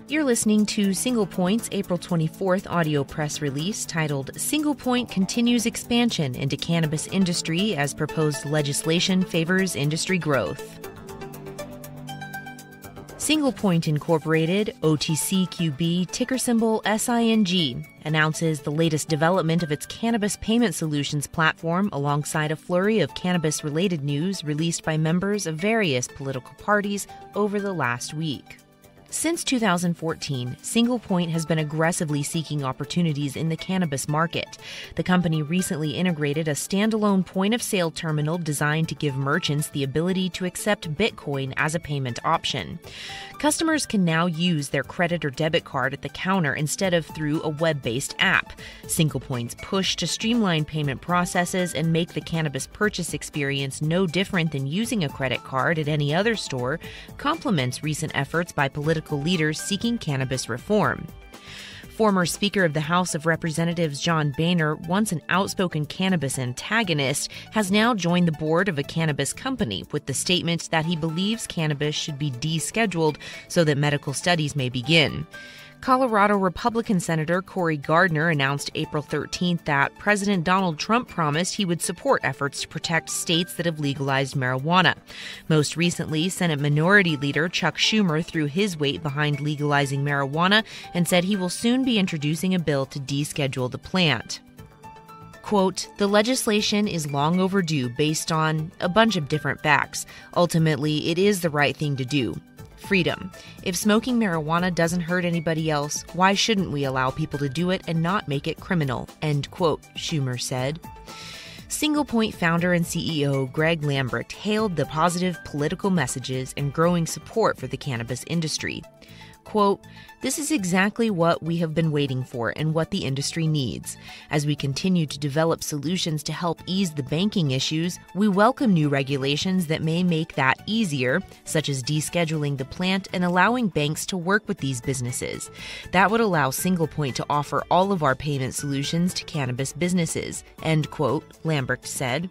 You're listening to SinglePoint's April 24th audio press release titled SinglePoint Continues Expansion into Cannabis Industry as Proposed Legislation Favors Industry Growth. SinglePoint Incorporated, OTCQB, ticker symbol SING, announces the latest development of its cannabis payment solutions platform alongside a flurry of cannabis-related news released by members of various political parties over the last week. Since 2014, SinglePoint has been aggressively seeking opportunities in the cannabis market. The company recently integrated a standalone point-of-sale terminal designed to give merchants the ability to accept Bitcoin as a payment option. Customers can now use their credit or debit card at the counter instead of through a web-based app. SinglePoint's push to streamline payment processes and make the cannabis purchase experience no different than using a credit card at any other store complements recent efforts by political leaders seeking cannabis reform. Former Speaker of the House of Representatives John Boehner, once an outspoken cannabis antagonist, has now joined the board of a cannabis company with the statement that he believes cannabis should be descheduled so that medical studies may begin. Colorado Republican Senator Cory Gardner announced April 13th that President Donald Trump promised he would support efforts to protect states that have legalized marijuana. Most recently, Senate Minority Leader Chuck Schumer threw his weight behind legalizing marijuana and said he will soon be introducing a bill to deschedule the plant. Quote, "The legislation is long overdue based on a bunch of different facts. Ultimately, it is the right thing to do. Freedom. If smoking marijuana doesn't hurt anybody else, why shouldn't we allow people to do it and not make it criminal?" End quote, Schumer said. SinglePoint founder and CEO Greg Lambrecht hailed the positive political messages and growing support for the cannabis industry. Quote, "This is exactly what we have been waiting for and what the industry needs. As we continue to develop solutions to help ease the banking issues, we welcome new regulations that may make that easier, such as descheduling the plant and allowing banks to work with these businesses. That would allow SinglePoint to offer all of our payment solutions to cannabis businesses," end quote, Lambrecht said.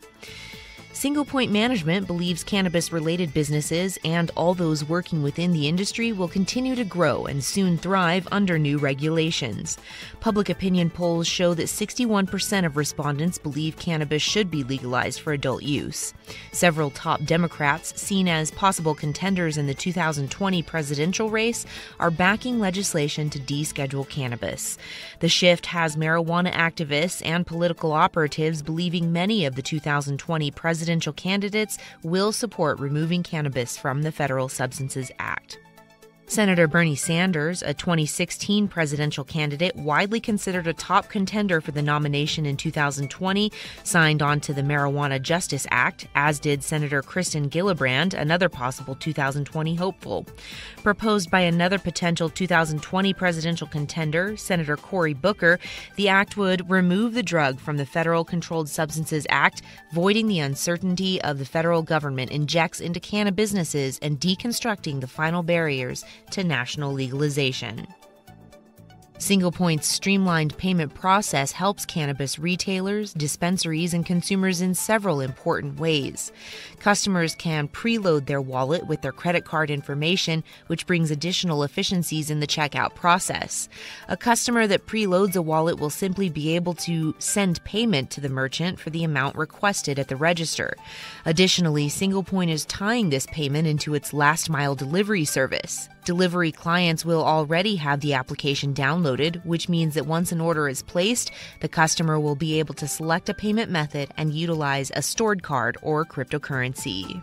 SinglePoint management believes cannabis-related businesses and all those working within the industry will continue to grow and soon thrive under new regulations. Public opinion polls show that 61% of respondents believe cannabis should be legalized for adult use. Several top Democrats, seen as possible contenders in the 2020 presidential race, are backing legislation to deschedule cannabis. The shift has marijuana activists and political operatives believing many of the 2020 presidential candidates will support removing cannabis from the Federal Substances Act. Senator Bernie Sanders, a 2016 presidential candidate widely considered a top contender for the nomination in 2020, signed on to the Marijuana Justice Act, as did Senator Kristen Gillibrand, another possible 2020 hopeful. Proposed by another potential 2020 presidential contender, Senator Cory Booker, the act would remove the drug from the Federal Controlled Substances Act, voiding the uncertainty of the federal government injects into cannabis businesses and deconstructing the final barriers to national legalization. SinglePoint's streamlined payment process helps cannabis retailers, dispensaries, and consumers in several important ways. Customers can preload their wallet with their credit card information, which brings additional efficiencies in the checkout process. A customer that preloads a wallet will simply be able to send payment to the merchant for the amount requested at the register. Additionally, SinglePoint is tying this payment into its last-mile delivery service. Delivery clients will already have the application downloaded, which means that once an order is placed, the customer will be able to select a payment method and utilize a stored card or cryptocurrency.